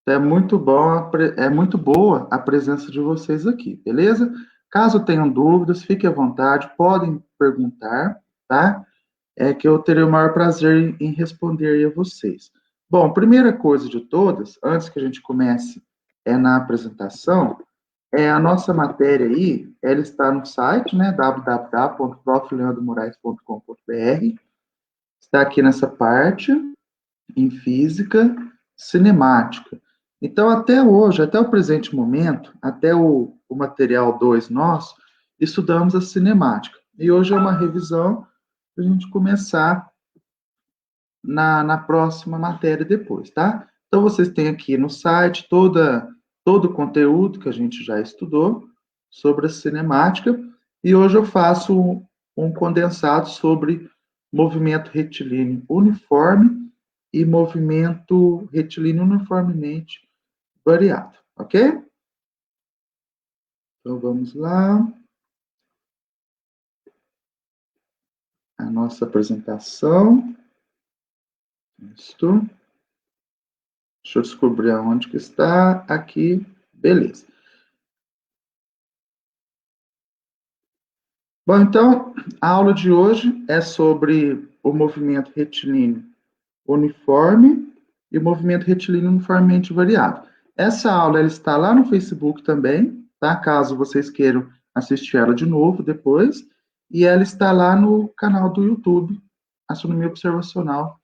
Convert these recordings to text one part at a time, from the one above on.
É muito bom, é muito boa a presença de vocês aqui, beleza? Caso tenham dúvidas, fiquem à vontade, podem perguntar, tá? É que eu terei o maior prazer em responder aí a vocês. Bom, primeira coisa de todas, antes que a gente comece na apresentação, a nossa matéria aí, ela está no site, né, www.profleandromoraes.com.br, está aqui nessa parte, em física cinemática. Então, até hoje, até o presente momento, até o material 2 nosso, estudamos a cinemática. E hoje é uma revisão para a gente começar na próxima matéria depois, tá? Então, vocês têm aqui no site todo o conteúdo que a gente já estudou sobre a cinemática, e hoje eu faço um condensado sobre movimento retilíneo uniforme e movimento retilíneo uniformemente variado, ok? Então, vamos lá. A nossa apresentação. Isto. Deixa eu descobrir aonde que está. Aqui. Beleza. Bom, então, a aula de hoje é sobre o movimento retilíneo uniforme e o movimento retilíneo uniformemente variado. Essa aula ela está lá no Facebook também, tá? Caso vocês queiram assistir ela de novo depois. E ela está lá no canal do YouTube, Astronomia Observacional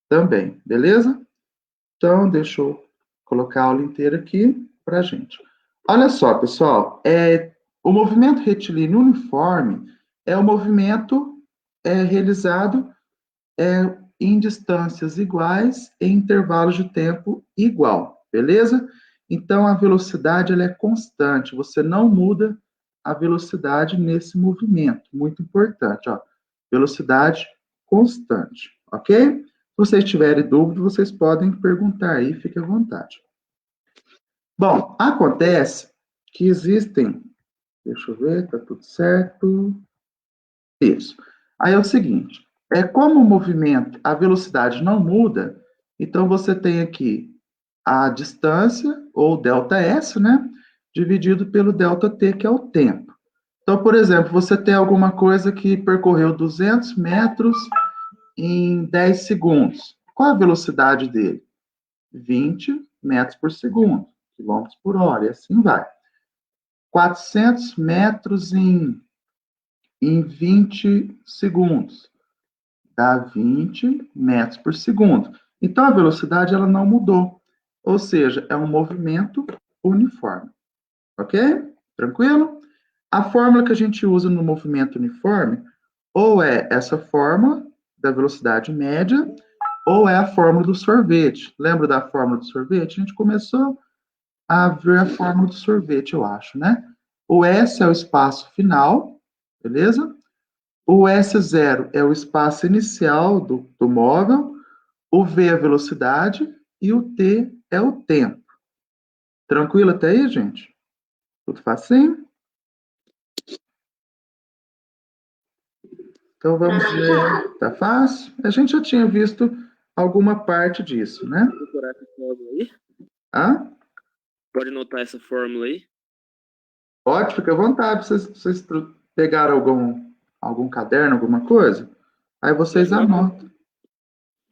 também, beleza? Então, deixa eu colocar a aula inteira aqui para a gente. Olha só, pessoal, o movimento retilíneo uniforme é o movimento realizado em distâncias iguais em intervalos de tempo igual, beleza? Então, a velocidade ela é constante, você não muda a velocidade nesse movimento, muito importante, ó, velocidade constante, ok? Se vocês tiverem dúvida, vocês podem perguntar aí, fique à vontade. Bom, acontece que existem, deixa eu ver, tá tudo certo, isso. Aí é o seguinte, como o movimento, a velocidade não muda, então você tem aqui a distância, ou ΔS, né? Dividido pelo ΔT, que é o tempo. Então, por exemplo, você tem alguma coisa que percorreu 200 metros em 10 segundos. Qual a velocidade dele? 20 metros por segundo, quilômetros por hora, e assim vai. 400 metros em 20 segundos. Dá 20 metros por segundo. Então, a velocidade ela não mudou. Ou seja, é um movimento uniforme. Ok? Tranquilo? A fórmula que a gente usa no movimento uniforme ou é essa fórmula da velocidade média ou é a fórmula do sorvete. Lembra da fórmula do sorvete? A gente começou a ver a fórmula do sorvete, eu acho, né? O S é o espaço final, beleza? O S0 é o espaço inicial do móvel, o V é a velocidade e o T é o tempo. Tranquilo até aí, gente? Tudo facinho? Então vamos ver. Tá fácil? A gente já tinha visto alguma parte disso, né? Pode decorar essa fórmula aí? Ah? Pode anotar essa fórmula aí? Pode, fica à vontade. Vocês pegaram algum caderno, alguma coisa? Aí vocês anotam.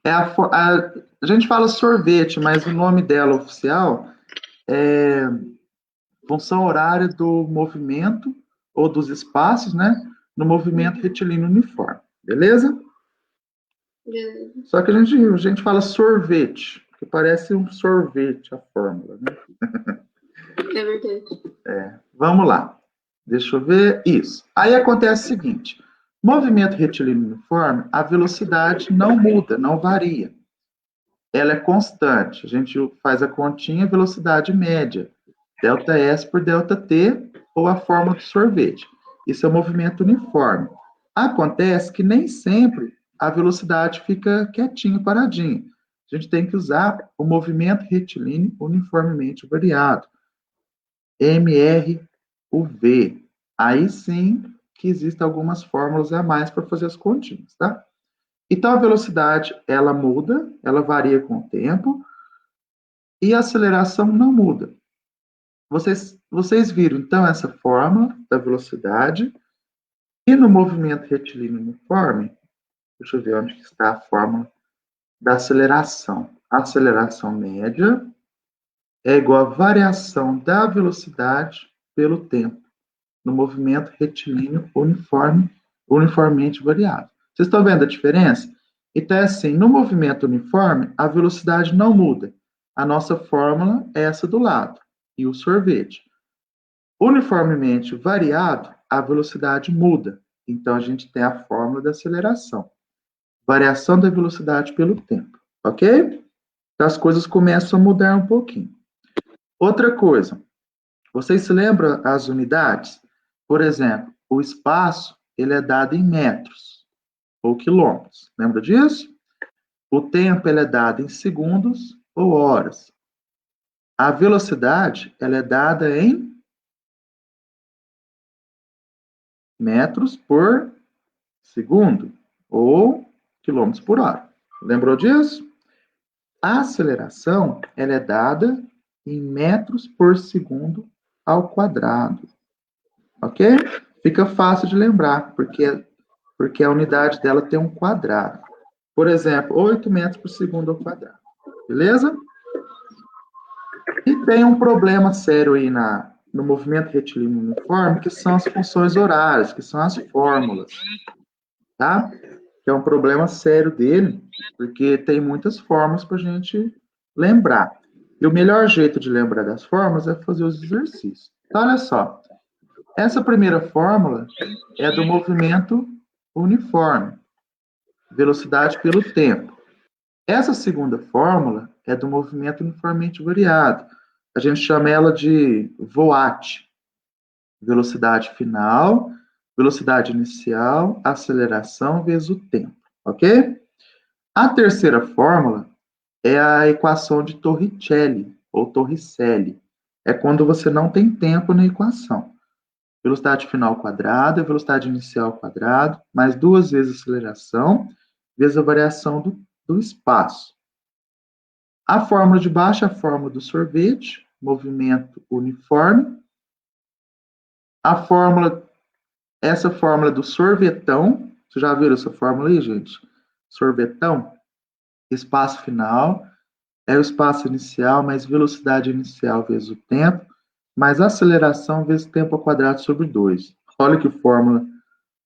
A gente fala sorvete, mas o nome dela oficial é função horária do movimento ou dos espaços, né? No movimento retilíneo uniforme. Beleza? Só que a gente fala sorvete, que parece um sorvete a fórmula, né? É verdade. Vamos lá. Deixa eu ver. Isso. Aí acontece o seguinte: movimento retilíneo uniforme, a velocidade não muda, não varia. Ela é constante. A gente faz a continha velocidade média, ΔS por ΔT, ou a fórmula do sorvete. Isso é o movimento uniforme. Acontece que nem sempre a velocidade fica quietinha, paradinha. A gente tem que usar o movimento retilíneo uniformemente variado, MRUV. Aí sim que existem algumas fórmulas a mais para fazer as continhas, tá? Então, a velocidade, ela muda, ela varia com o tempo. e a aceleração não muda. Vocês viram, então, essa fórmula da velocidade, e no movimento retilíneo uniforme, deixa eu ver onde está a fórmula da aceleração. A aceleração média é igual à variação da velocidade pelo tempo, no movimento retilíneo uniformemente variável. Vocês estão vendo a diferença? Então, é assim, no movimento uniforme, a velocidade não muda. A nossa fórmula é essa do lado, e o sorvete. Uniformemente variado, a velocidade muda. Então, a gente tem a fórmula da aceleração. Variação da velocidade pelo tempo, ok? Então, as coisas começam a mudar um pouquinho. Outra coisa, vocês se lembram as unidades? Por exemplo, o espaço, ele é dado em metros ou quilômetros. Lembra disso? O tempo, ele é dado em segundos ou horas. A velocidade, ela é dada em metros por segundo ou quilômetros por hora. Lembrou disso? A aceleração, ela é dada em metros por segundo ao quadrado. Ok? Fica fácil de lembrar, porque a unidade dela tem um quadrado. Por exemplo, 8 metros por segundo ao quadrado. Beleza? E tem um problema sério aí no movimento retilíneo uniforme, que são as funções horárias, que são as fórmulas. Tá? Que é um problema sério dele, porque tem muitas fórmulas para a gente lembrar. E o melhor jeito de lembrar das fórmulas é fazer os exercícios. Então, olha só. Essa primeira fórmula é do movimento uniforme, velocidade pelo tempo. Essa segunda fórmula é do movimento uniformemente variado. A gente chama ela de VOAT, velocidade final, velocidade inicial, aceleração vezes o tempo, ok? A terceira fórmula é a equação de Torricelli, ou Torricelli. É quando você não tem tempo na equação. Velocidade final ao quadrado, velocidade inicial ao quadrado, mais 2 vezes a aceleração, vezes a variação do espaço. A fórmula de baixo é a fórmula do sorvete, movimento uniforme. Essa fórmula do sorvetão, vocês já viram essa fórmula aí, gente? Sorvetão, espaço final, é o espaço inicial, mais velocidade inicial vezes o tempo, mais aceleração vezes tempo ao quadrado sobre 2. Olha que fórmula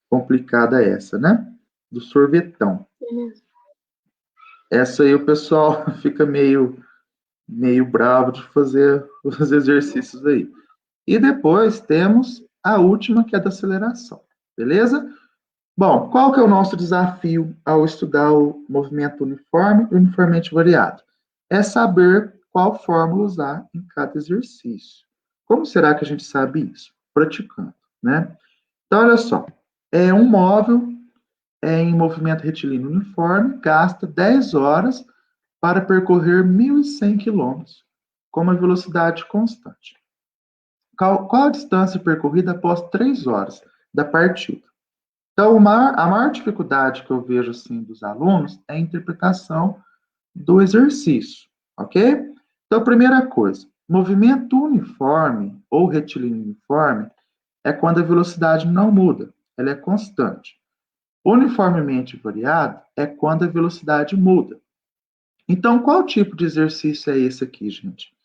complicada essa, né? Do sorvetão. Essa aí o pessoal fica meio bravo de fazer os exercícios aí. E depois temos a última, que é da aceleração. Beleza? Bom, qual que é o nosso desafio ao estudar o movimento uniforme e uniformemente variado? É saber qual fórmula usar em cada exercício. Como será que a gente sabe isso? Praticando, né? Então, olha só. Um móvel em movimento retilíneo uniforme gasta 10 horas para percorrer 1.100 quilômetros com uma velocidade constante. Qual a distância percorrida após 3 horas da partida? Então, a maior dificuldade que eu vejo assim, dos alunos é a interpretação do exercício, ok? Então, primeira coisa, movimento uniforme ou retilíneo uniforme é quando a velocidade não muda, ela é constante. Uniformemente variado é quando a velocidade muda. Então, qual tipo de exercício é esse aqui, gente?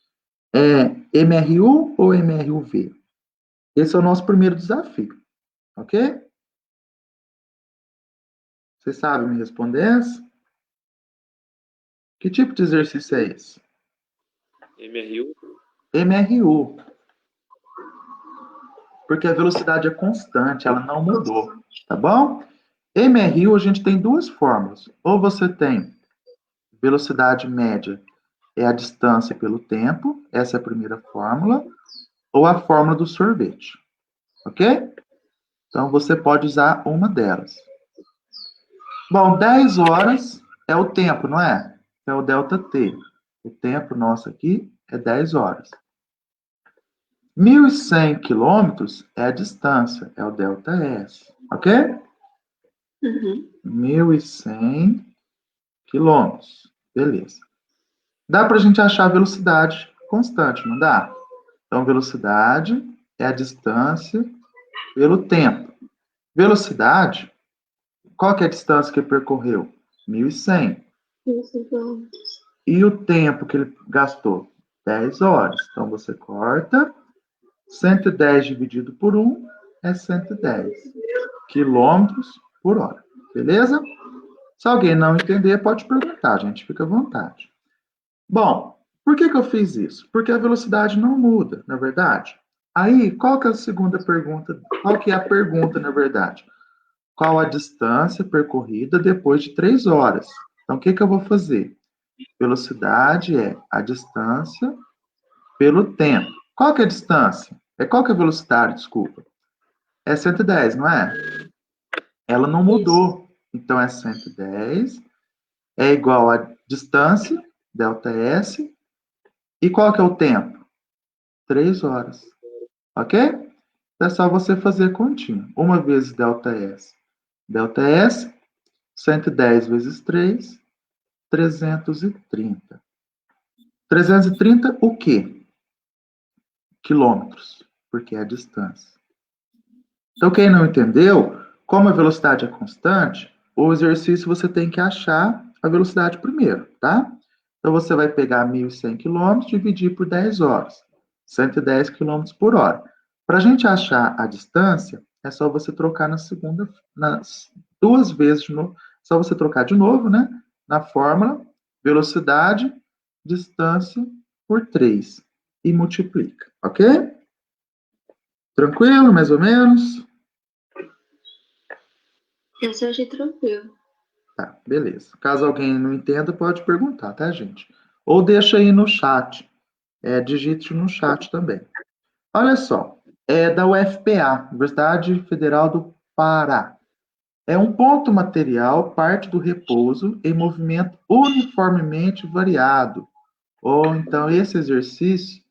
É MRU ou MRUV? Esse é o nosso primeiro desafio, ok? Você sabe me responder essa? Que tipo de exercício é esse? MRU. MRU. Porque a velocidade é constante, ela não mudou, tá bom? MRU a gente tem duas fórmulas. Ou você tem velocidade média, é a distância pelo tempo, essa é a primeira fórmula, ou a fórmula do sorvete, ok? Então, você pode usar uma delas. Bom, 10 horas é o tempo, não é? É o ΔT. O tempo nosso aqui é 10 horas. 1.100 quilômetros é a distância, é o ΔS, ok? Uhum. 1.100 quilômetros, beleza. Dá para a gente achar a velocidade constante, não dá? Então, velocidade é a distância pelo tempo. Velocidade, qual que é a distância que ele percorreu? 1.100. E o tempo que ele gastou? 10 horas. Então, você corta. 110 dividido por 1 é 110 quilômetros por hora. Beleza? Se alguém não entender, pode perguntar, gente. Fica à vontade. Bom, por que eu fiz isso? Porque a velocidade não muda, na verdade. Aí, qual que é a segunda pergunta? Qual que é a pergunta, na verdade? Qual a distância percorrida depois de 3 horas? Então, o que eu vou fazer? Velocidade é a distância pelo tempo. Qual que é a distância? Qual que é a velocidade, desculpa? É 110, não é? Ela não mudou. Então, é 110 é igual a distância, ΔS, e qual que é o tempo? 3 horas. Ok? É só você fazer continha. 1 vezes ΔS. ΔS, 110 vezes 3, 330. 330 o quê? Quilômetros, porque é a distância. Então, quem não entendeu, como a velocidade é constante, o exercício você tem que achar a velocidade primeiro, tá? Então, você vai pegar 1.100 km e dividir por 10 horas, 110 km por hora. Para a gente achar a distância, é só você trocar nas duas vezes de novo, só você trocar de novo, né? Na fórmula, velocidade, distância por 3 e multiplica, ok? Tranquilo, mais ou menos? Essa eu achei tranquilo. Tá, beleza. Caso alguém não entenda, pode perguntar, tá, gente? Ou deixa aí no chat. Digite no chat também. Olha só, é da UFPA, Universidade Federal do Pará. É um ponto material, parte do repouso, em movimento uniformemente variado. Ou então, esse exercício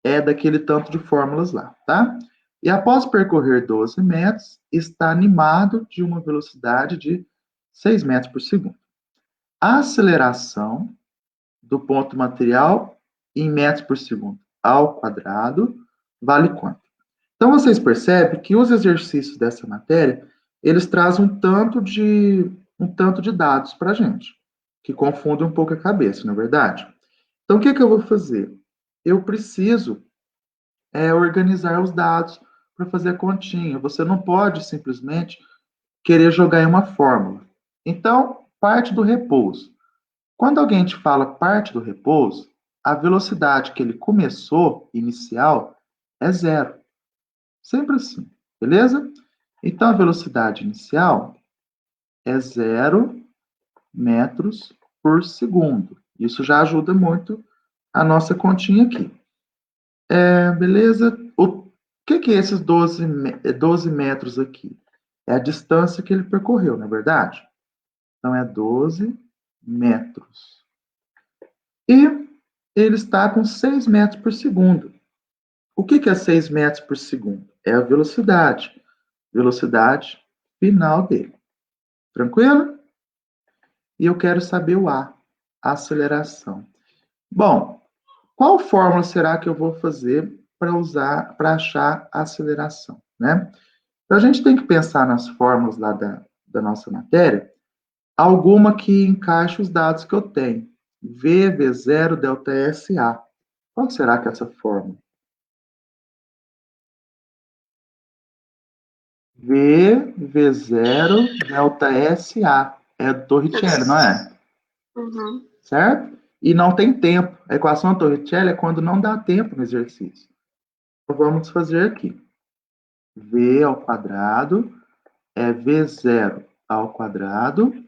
é daquele tanto de fórmulas lá, tá? E após percorrer 12 metros, está animado de uma velocidade de 6 metros por segundo. A aceleração do ponto material em metros por segundo ao quadrado vale quanto? Então, vocês percebem que os exercícios dessa matéria, eles trazem um tanto de dados para a gente, que confundem um pouco a cabeça, não é verdade? Então, o que eu vou fazer? Eu preciso organizar os dados para fazer a continha. Você não pode simplesmente querer jogar em uma fórmula. Então, parte do repouso. Quando alguém te fala parte do repouso, a velocidade que ele começou, inicial, é zero. Sempre assim, beleza? Então, a velocidade inicial é 0 metros por segundo. Isso já ajuda muito a nossa continha aqui. Beleza? O que é esses 12 metros aqui? É a distância que ele percorreu, não é verdade? Então, é 12 metros. E ele está com 6 metros por segundo. O que é 6 metros por segundo? É a velocidade. Velocidade final dele. Tranquilo? E eu quero saber o A aceleração. Bom, qual fórmula será que eu vou fazer para achar a aceleração, né? Então, a gente tem que pensar nas fórmulas lá da nossa matéria, alguma que encaixe os dados que eu tenho. V, V0, delta S, A. Qual será que é essa fórmula? V, V0, delta S, A. É do Torricelli, não é? Uhum. Certo? E não tem tempo. A equação da Torricelli é quando não dá tempo no exercício. Então, vamos fazer aqui. V ao quadrado é V0 ao quadrado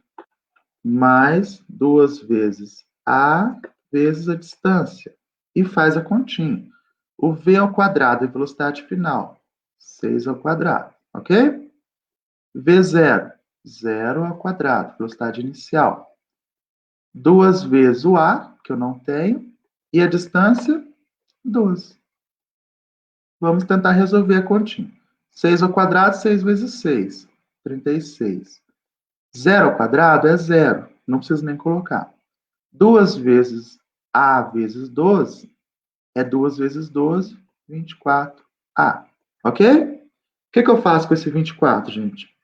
mais 2 vezes A vezes a distância. E faz a continha. O V ao quadrado é a velocidade final. 6 ao quadrado. Ok? V0, 0 ao quadrado, velocidade inicial. 2 vezes o A, que eu não tenho, e a distância, 12. Vamos tentar resolver a continha. 6 ao quadrado, 6 vezes 6, 36. 0 ao quadrado é 0, não preciso nem colocar. 2 vezes A vezes 12 é 2 vezes 12, 24A. Ok? O que eu faço com esse 24, gente?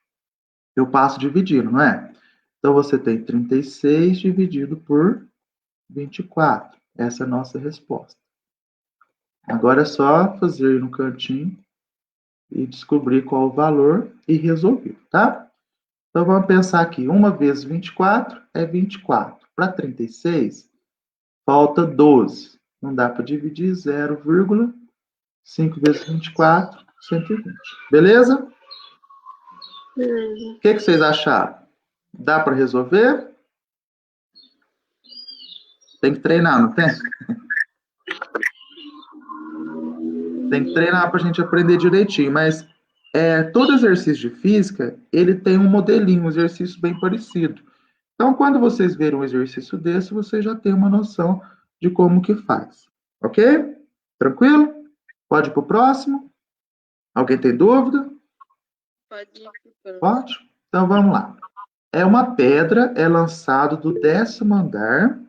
Eu passo dividindo, não é? Então, você tem 36 dividido por 24. Essa é a nossa resposta. Agora é só fazer no cantinho e descobrir qual o valor e resolver, tá? Então, vamos pensar aqui. 1 vezes 24 é 24. Para 36, falta 12. Não dá para dividir 0,5 vezes 24, 120. Beleza? Beleza. O que vocês acharam? Dá para resolver? Tem que treinar, não tem? Tem que treinar para a gente aprender direitinho, mas todo exercício de física, ele tem um modelinho, um exercício bem parecido. Então, quando vocês verem um exercício desse, vocês já têm uma noção de como que faz. Ok? Tranquilo? Pode ir para o próximo? Alguém tem dúvida? Pode ir pro próximo. Pode? Então, vamos lá. Uma pedra é lançado do 10º andar.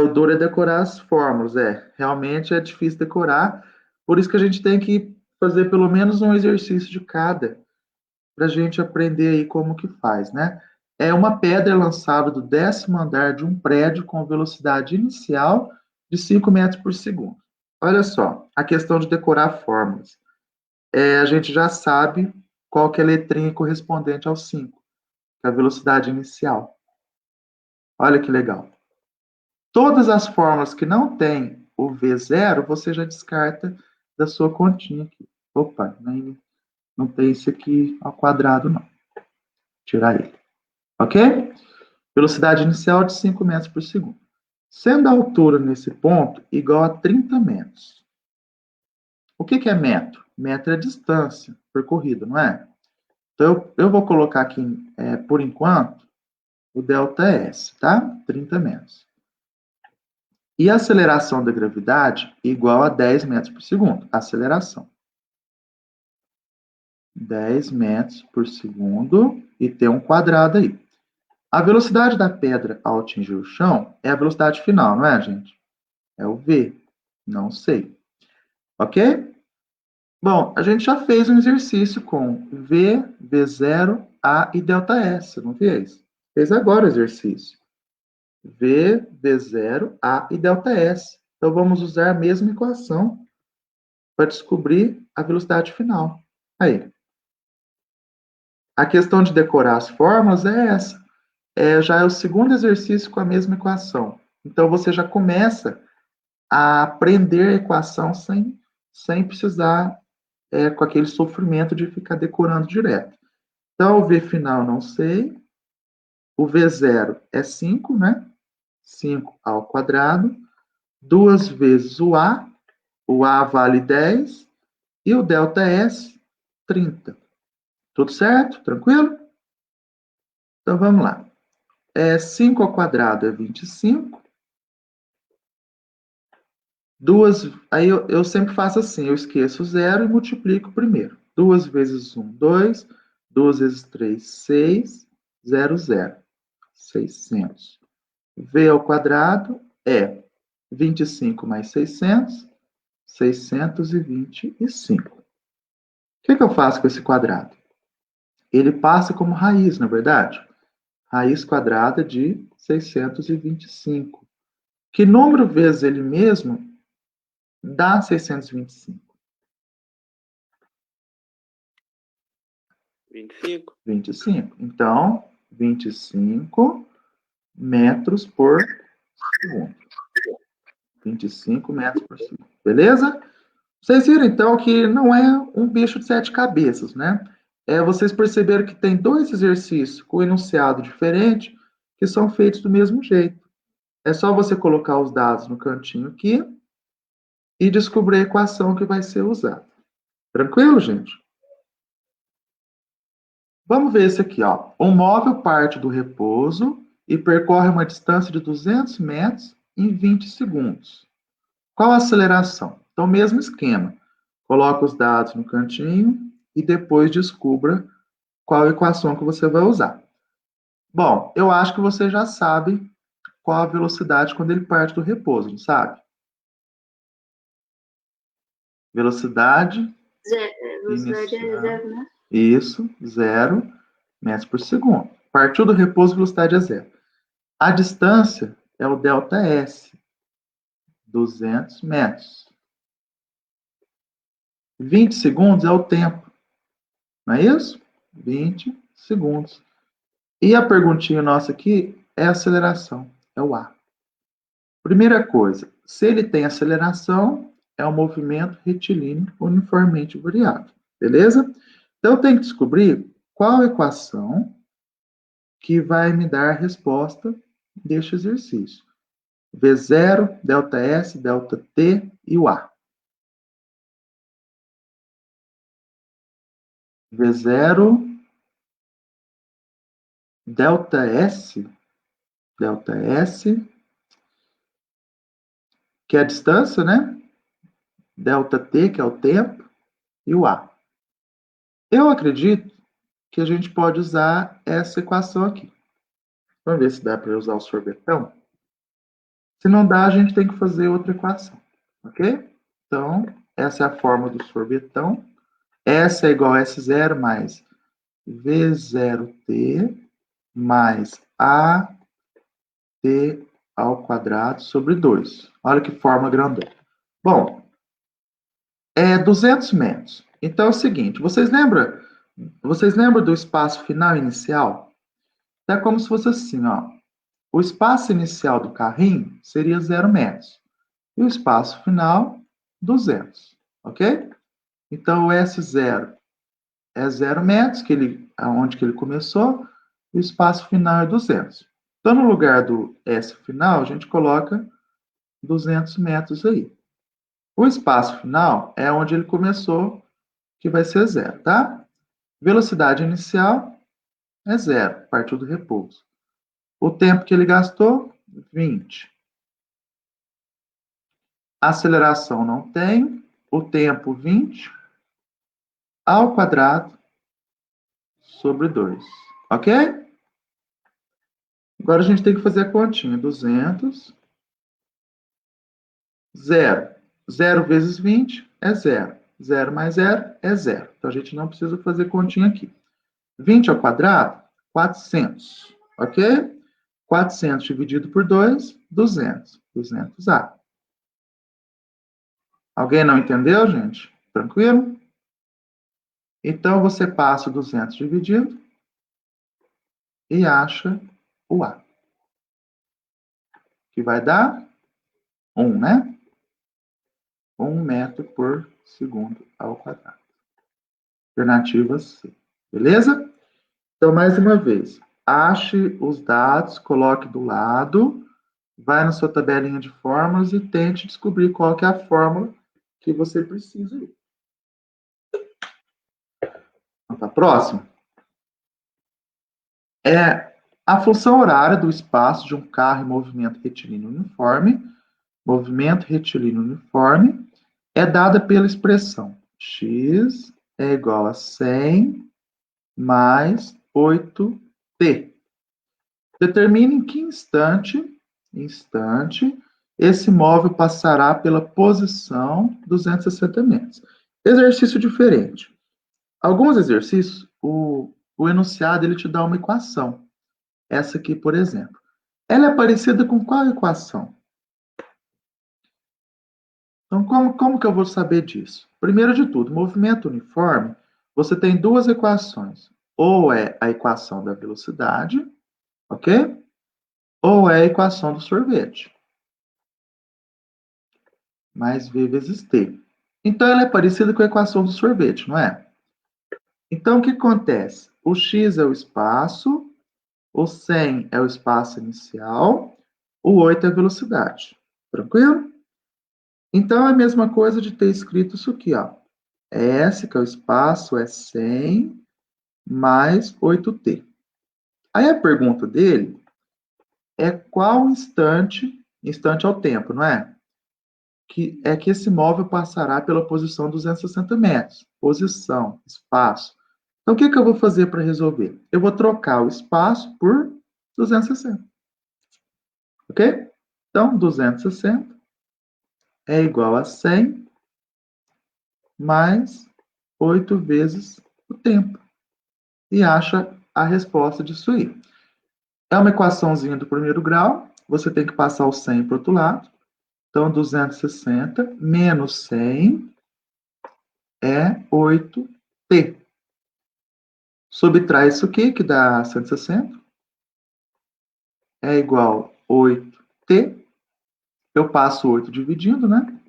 O duro é decorar as fórmulas. Realmente é difícil decorar. Por isso que a gente tem que fazer pelo menos um exercício de cada, para a gente aprender aí como que faz, né? Uma pedra lançada do 10º andar de um prédio com velocidade inicial de 5 metros por segundo. Olha só, a questão de decorar fórmulas. A gente já sabe qual que é a letrinha correspondente ao 5, que é a velocidade inicial. Olha que legal. Todas as fórmulas que não tem o V0, você já descarta da sua continha aqui. Opa, não tem esse aqui ao quadrado, não. Tirar ele. Ok? Velocidade inicial de 5 metros por segundo. Sendo a altura nesse ponto igual a 30 metros. O que é metro? Metro é distância percorrida, não é? Então, eu vou colocar aqui, por enquanto, o ΔS, tá? 30 metros. E a aceleração da gravidade igual a 10 metros por segundo. Aceleração. 10 metros por segundo e tem um quadrado aí. A velocidade da pedra ao atingir o chão é a velocidade final, não é, gente? É o V. Não sei. Ok? Bom, a gente já fez um exercício com V, V0, A e ΔS, não fez? Fez agora o exercício. V, V0, A e ΔS. Então, vamos usar a mesma equação para descobrir a velocidade final. Aí. A questão de decorar as fórmulas é essa. Já é o segundo exercício com a mesma equação. Então, você já começa a aprender a equação sem precisar com aquele sofrimento de ficar decorando direto. Então, o V final não sei. O V0 é 5, né? 5 ao quadrado. 2 vezes o A. O A vale 10. E o ΔS, 30. Tudo certo? Tranquilo? Então, vamos lá. 5 ao quadrado é 25. Aí eu sempre faço assim, eu esqueço o zero e multiplico primeiro. 2 vezes 1, 2. 2 vezes 3, 6. 0, 0. 600. V ao quadrado é 25 mais 600, 625. O que eu faço com esse quadrado? Ele passa como raiz, na verdade. Raiz quadrada de 625. Que número vezes ele mesmo dá 625? 25. 25. Então, 25 metros por segundo. 25 metros por segundo. Beleza? Vocês viram, então, que não é um bicho de 7 cabeças, né? Vocês perceberam que tem 2 exercícios com enunciado diferente que são feitos do mesmo jeito. É só você colocar os dados no cantinho aqui e descobrir a equação que vai ser usada. Tranquilo, gente? Vamos ver esse aqui, ó. Um móvel parte do repouso e percorre uma distância de 200 metros em 20 segundos. Qual a aceleração? Então, mesmo esquema. Coloca os dados no cantinho e depois descubra qual equação que você vai usar. Bom, eu acho que você já sabe qual a velocidade quando ele parte do repouso, não sabe? Velocidade Velocidade é inicial. 0, né? Isso, 0 metros por segundo. Partiu do repouso, velocidade é 0. A distância é o ΔS, 200 metros. 20 segundos é o tempo, não é isso? 20 segundos. E a perguntinha nossa aqui é a aceleração, é o A. Primeira coisa, se ele tem aceleração, é um movimento retilíneo uniformemente variável, beleza? Então, eu tenho que descobrir qual a equação que vai me dar a resposta deste exercício. V0, ΔS, ΔT e o A. V0, ΔS, que é a distância, né? ΔT, que é o tempo, e o A. Eu acredito que a gente pode usar essa equação aqui. Vamos ver se dá para usar o sorvetão. Se não dá, a gente tem que fazer outra equação, ok? Então, essa é a fórmula do sorvetão. S é igual a S0 mais V0T mais AT ao quadrado sobre 2. Olha que forma grandona. Bom, é 200 metros. Então é o seguinte, vocês lembram do espaço final inicial? É como se fosse assim, ó. O espaço inicial do carrinho seria 0 metros. E o espaço final, 200. Ok? Então, o S0 é 0 metros, onde que ele começou, e o espaço final é 200. Então, no lugar do S final, a gente coloca 200 metros aí. O espaço final é onde ele começou, que vai ser 0, tá? Velocidade inicial é 0, partiu do repouso. O tempo que ele gastou, 20. Aceleração não tem. O tempo, 20. Ao quadrado sobre 2. Ok? Agora a gente tem que fazer a continha. 200. 0. 0 vezes 20 é 0. 0 mais 0 é 0. Então a gente não precisa fazer continha aqui. 20 ao quadrado, 400. Ok? 400 dividido por 2, 200. 200A. Alguém não entendeu, gente? Tranquilo? Então, você passa o 200 dividido e acha o A. Que vai dar 1, né? 1 metro por segundo ao quadrado. Alternativa C. Beleza? Então, mais uma vez. Ache os dados, coloque do lado, vai na sua tabelinha de fórmulas e tente descobrir qual que é a fórmula que você precisa. Então, tá próximo? A função horária do espaço de um carro em movimento retilíneo uniforme, é dada pela expressão x é igual a 100 mais 8t. Determine em que instante esse móvel passará pela posição 260 metros. Exercício diferente. Alguns exercícios, o enunciado ele te dá uma equação. Essa aqui, por exemplo. Ela é parecida com qual equação? Então, como que eu vou saber disso? Primeiro de tudo, movimento uniforme, você tem duas equações. Ou é a equação da velocidade, ok? Ou é a equação do sorvete. Mais V vezes T. Então, ela é parecida com a equação do sorvete, não é? Então, o que acontece? O x é o espaço, o 100 é o espaço inicial, o 8 é a velocidade. Tranquilo? Então, é a mesma coisa de ter escrito isso aqui, ó. S, que é o espaço, é 100 mais 8t. Aí a pergunta dele é qual instante é o tempo, não é? Que esse móvel passará pela posição 260 metros. Posição, espaço. Então, o que eu vou fazer para resolver? Eu vou trocar o espaço por 260. Ok? Então, 260 é igual a 100 mais 8 vezes o tempo. E acha a resposta disso aí. É uma equaçãozinha do primeiro grau, você tem que passar o 100 para o outro lado. Então, 260 menos 100 é 8t. Subtrai isso aqui, que dá 160. É igual a 8t. Eu passo 8 dividindo, né?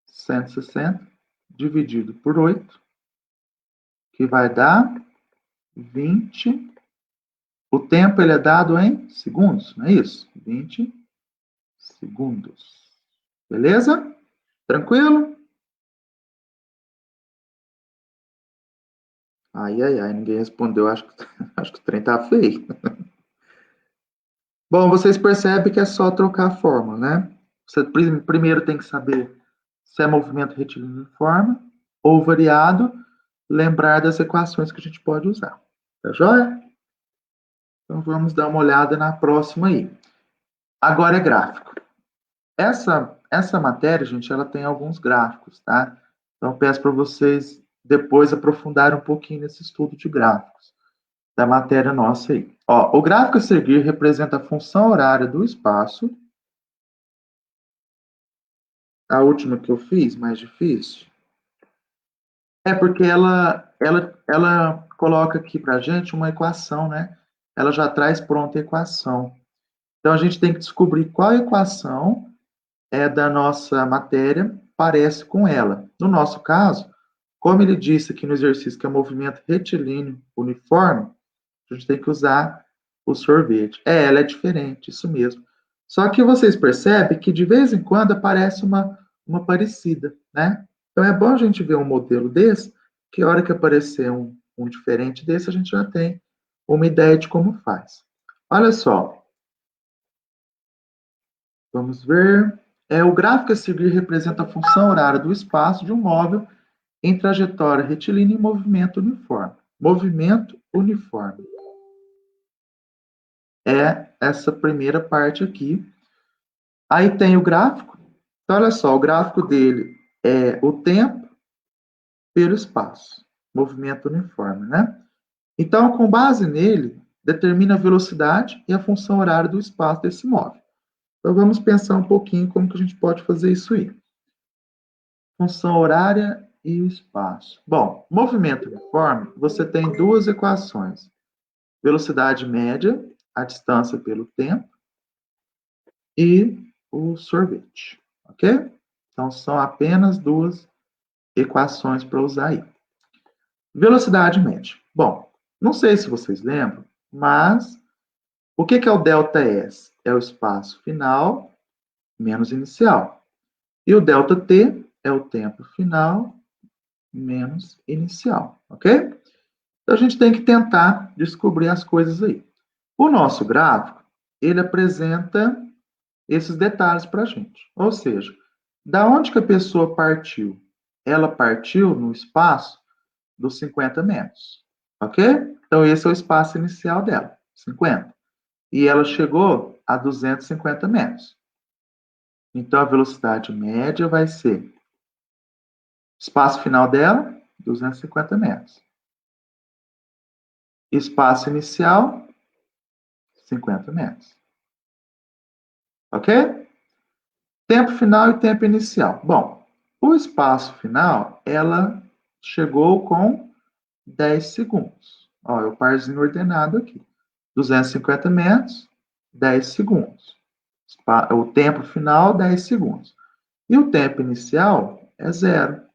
160 dividido por 8, que vai dar 20. O tempo ele é dado em segundos, não é isso? 20 segundos. Beleza? Tranquilo? Ai, ai, ai, ninguém respondeu. Acho que o trem tá feio. Bom, vocês percebem que é só trocar a fórmula, né? Você primeiro tem que saber se é movimento retilíneo uniforme ou variado, lembrar das equações que a gente pode usar. Tá joia? Então vamos dar uma olhada na próxima aí. Agora é gráfico. Essa matéria, gente, ela tem alguns gráficos, tá? Então peço para vocês depois aprofundarem um pouquinho nesse estudo de gráficos da matéria nossa aí. Ó, o gráfico a seguir representa a função horária do espaço. A última que eu fiz, mais difícil, é porque ela coloca aqui para a gente uma equação, né? Ela já traz pronta a equação. Então, a gente tem que descobrir qual equação é da nossa matéria parece com ela. No nosso caso, como ele disse aqui no exercício que é movimento retilíneo uniforme, a gente tem que usar o sorvete. Ela é diferente, isso mesmo. Só que vocês percebem que de vez em quando aparece uma parecida, né? Então é bom a gente ver um modelo desse, que a hora que aparecer um diferente desse, a gente já tem uma ideia de como faz. Olha só. Vamos ver. O gráfico a seguir representa a função horária do espaço de um móvel em trajetória retilínea e movimento uniforme. Movimento uniforme. É essa primeira parte aqui. Aí tem o gráfico. Então, olha só, o gráfico dele é o tempo pelo espaço. Movimento uniforme, né? Então, com base nele, determina a velocidade e a função horária do espaço desse móvel. Então, vamos pensar um pouquinho como que a gente pode fazer isso aí. Função horária e o espaço. Bom, movimento uniforme, você tem duas equações. Velocidade média, a distância pelo tempo, e o sorvete, ok? Então, são apenas duas equações para usar aí. Velocidade média. Bom, não sei se vocês lembram, mas o que é o ΔS? É o espaço final menos inicial. E o ΔT é o tempo final menos inicial, ok? Então, a gente tem que tentar descobrir as coisas aí. O nosso gráfico, ele apresenta esses detalhes para a gente. Ou seja, da onde que a pessoa partiu? Ela partiu no espaço dos 50 metros, ok? Então, esse é o espaço inicial dela, 50. E ela chegou a 250 metros. Então, a velocidade média vai ser espaço final dela, 250 metros. Espaço inicial, 50 metros. Ok? Tempo final e tempo inicial. Bom, o espaço final, ela chegou com 10 segundos. Ó, é o parzinho ordenado aqui. 250 metros, 10 segundos. O tempo final, 10 segundos. E o tempo inicial é zero,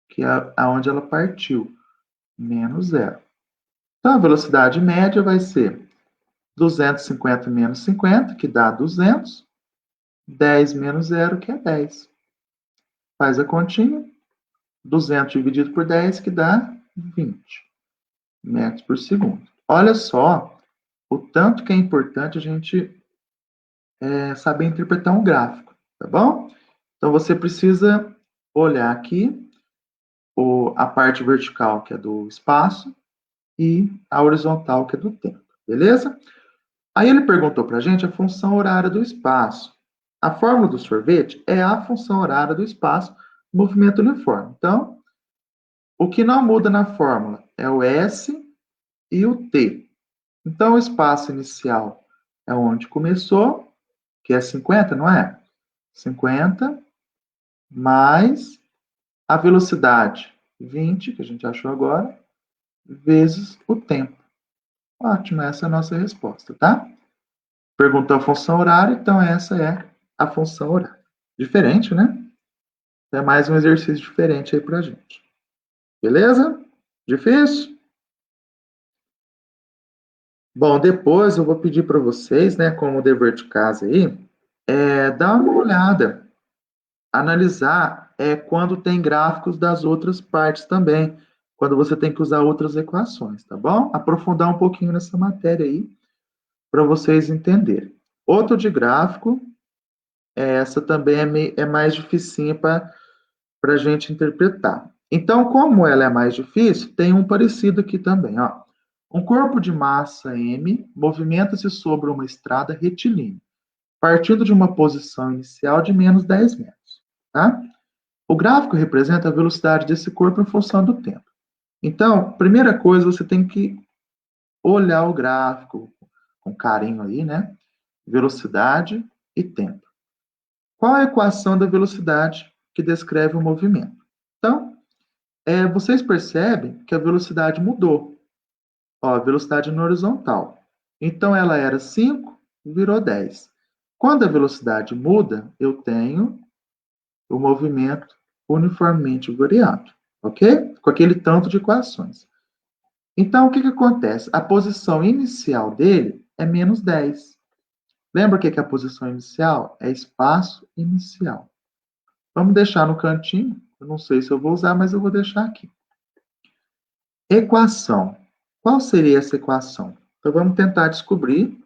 que é aonde ela partiu, menos zero. Então, a velocidade média vai ser 250 menos 50, que dá 200. 10 menos 0, que é 10. Faz a continha. 200 dividido por 10, que dá 20 metros por segundo. Olha só o tanto que é importante a gente saber interpretar um gráfico, tá bom? Então, você precisa olhar aqui a parte vertical, que é do espaço, e a horizontal, que é do tempo, beleza? Aí ele perguntou para a gente a função horária do espaço. A fórmula do sorvete é a função horária do espaço, movimento uniforme. Então, o que não muda na fórmula é o S e o T. Então, o espaço inicial é onde começou, que é 50, não é? 50 mais a velocidade, 20, que a gente achou agora, vezes o tempo. Ótimo, essa é a nossa resposta, tá? Perguntou a função horária, então essa é a função horária. Diferente, né? É mais um exercício diferente aí pra gente. Beleza? Difícil? Bom, depois eu vou pedir para vocês, né, como dever de casa aí, dar uma olhada, analisar quando tem gráficos das outras partes também, quando você tem que usar outras equações, tá bom? Aprofundar um pouquinho nessa matéria aí, para vocês entenderem. Outro de gráfico, essa também é mais dificinha para a gente interpretar. Então, como ela é mais difícil, tem um parecido aqui também, ó. Um corpo de massa m movimenta-se sobre uma estrada retilínea, partindo de uma posição inicial de menos 10 metros. Tá? O gráfico representa a velocidade desse corpo em função do tempo. Então, primeira coisa, você tem que olhar o gráfico com carinho aí, né? Velocidade e tempo. Qual a equação da velocidade que descreve o movimento? Então, vocês percebem que a velocidade mudou. Ó, a velocidade na horizontal. Então, ela era 5, virou 10. Quando a velocidade muda, eu tenho o movimento uniformemente variado, ok? Com aquele tanto de equações. Então, o que acontece? A posição inicial dele é menos 10. Lembra o que é a posição inicial? É espaço inicial. Vamos deixar no cantinho. Eu não sei se eu vou usar, mas eu vou deixar aqui. Equação. Qual seria essa equação? Então, vamos tentar descobrir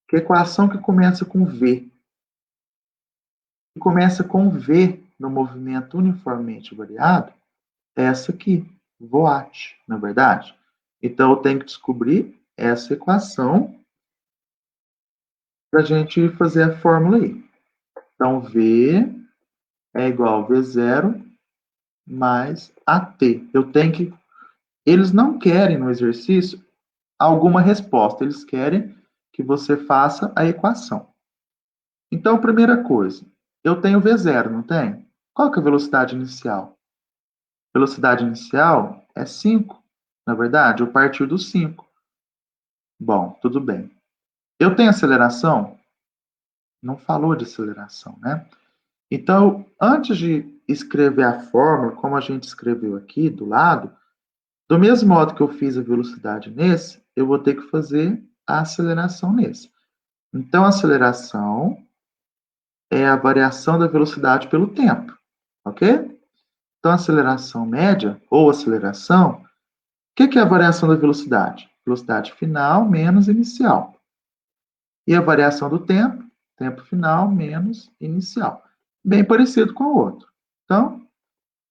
que equação que começa com V. Que começa com V no movimento uniformemente variado, é essa aqui, VOAT, na é verdade? Então, eu tenho que descobrir essa equação para a gente fazer a fórmula aí. Então, V é igual a V0 mais AT. Eu tenho que... Eles não querem, no exercício, alguma resposta. Eles querem que você faça a equação. Então, primeira coisa, eu tenho V0, não tem? Qual que é a velocidade inicial? Velocidade inicial é 5, na verdade, eu partir do 5. Bom, tudo bem. Eu tenho aceleração? Não falou de aceleração, né? Então, antes de escrever a fórmula, como a gente escreveu aqui do lado, do mesmo modo que eu fiz a velocidade nesse, eu vou ter que fazer a aceleração nesse. Então, a aceleração é a variação da velocidade pelo tempo, ok? Então, a aceleração média, ou aceleração, o que é a variação da velocidade? Velocidade final menos inicial. E a variação do tempo? Tempo final menos inicial. Bem parecido com o outro. Então,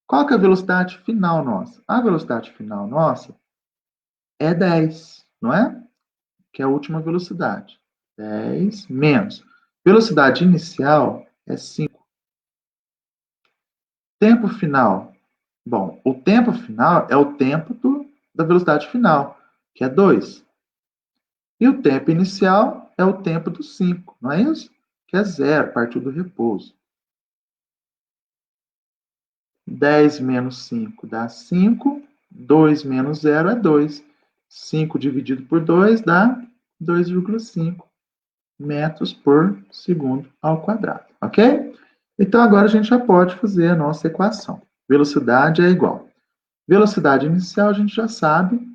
qual que é a velocidade final nossa? A velocidade final nossa é 10, não é? Que é a última velocidade. 10 menos. Velocidade inicial é 5. Tempo final. Bom, o tempo final é o tempo da velocidade final, que é 2. E o tempo inicial é o tempo do 5, não é isso? Que é 0, partiu do repouso. 10 menos 5 dá 5. 2 menos 0 é 2. 5 dividido por 2 dá 2,5 metros por segundo ao quadrado, ok? Então, agora a gente já pode fazer a nossa equação. Velocidade é igual. Velocidade inicial, a gente já sabe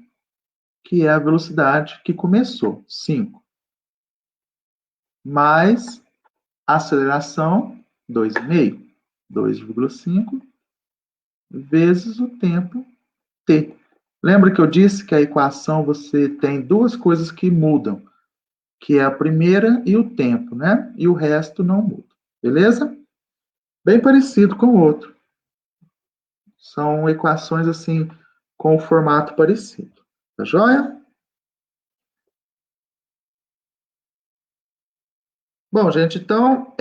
que é a velocidade que começou, 5. Mais aceleração, 2,5. 2,5 vezes o tempo t. Lembra que eu disse que a equação você tem duas coisas que mudam, que é a primeira e o tempo, né? E o resto não muda, beleza? Bem parecido com o outro. São equações assim com o formato parecido. Tá joia? Bom, gente, então,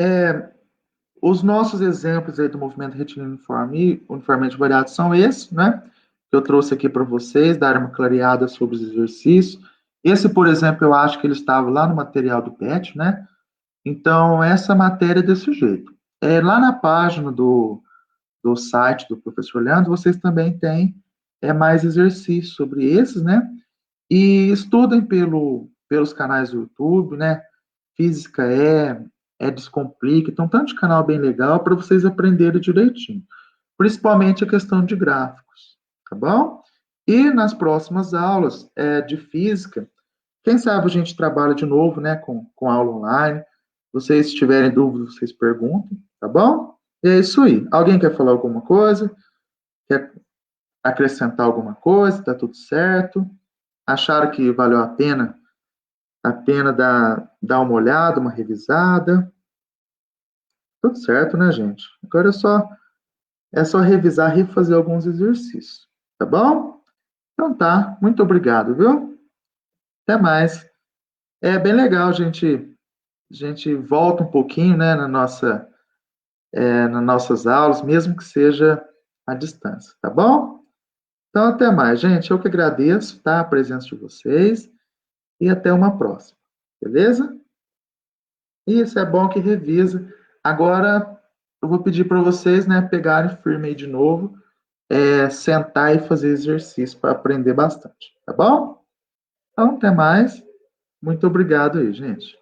os nossos exemplos aí do movimento retilíneo uniforme e uniformemente variado são esses, né? Que eu trouxe aqui para vocês, dar uma clareada sobre os exercícios. Esse, por exemplo, eu acho que ele estava lá no material do PET, né? Então, essa matéria é desse jeito. Lá na página do site do professor Leandro, vocês também têm mais exercícios sobre esses, né? E estudem pelos canais do YouTube, né? Física Descomplica, então tanto de canal bem legal para vocês aprenderem direitinho. Principalmente a questão de gráficos, tá bom? E nas próximas aulas de física, quem sabe a gente trabalha de novo, né, com aula online. Vocês tiverem dúvidas, vocês perguntem, tá bom? E é isso aí. Alguém quer falar alguma coisa? Quer acrescentar alguma coisa? Tá tudo certo? Acharam que valeu a pena dar uma olhada, uma revisada? Tudo certo, né, gente? Agora é só revisar e refazer alguns exercícios, tá bom? Então tá, muito obrigado, viu? Até mais. É bem legal, a gente volta um pouquinho, né, nas nossas aulas, mesmo que seja à distância, tá bom? Então, até mais, gente. Eu que agradeço, tá, a presença de vocês e até uma próxima, beleza? Isso é bom que revisa. Agora, eu vou pedir para vocês, né, pegarem firme aí de novo, sentar e fazer exercício para aprender bastante, tá bom? Então, até mais. Muito obrigado aí, gente.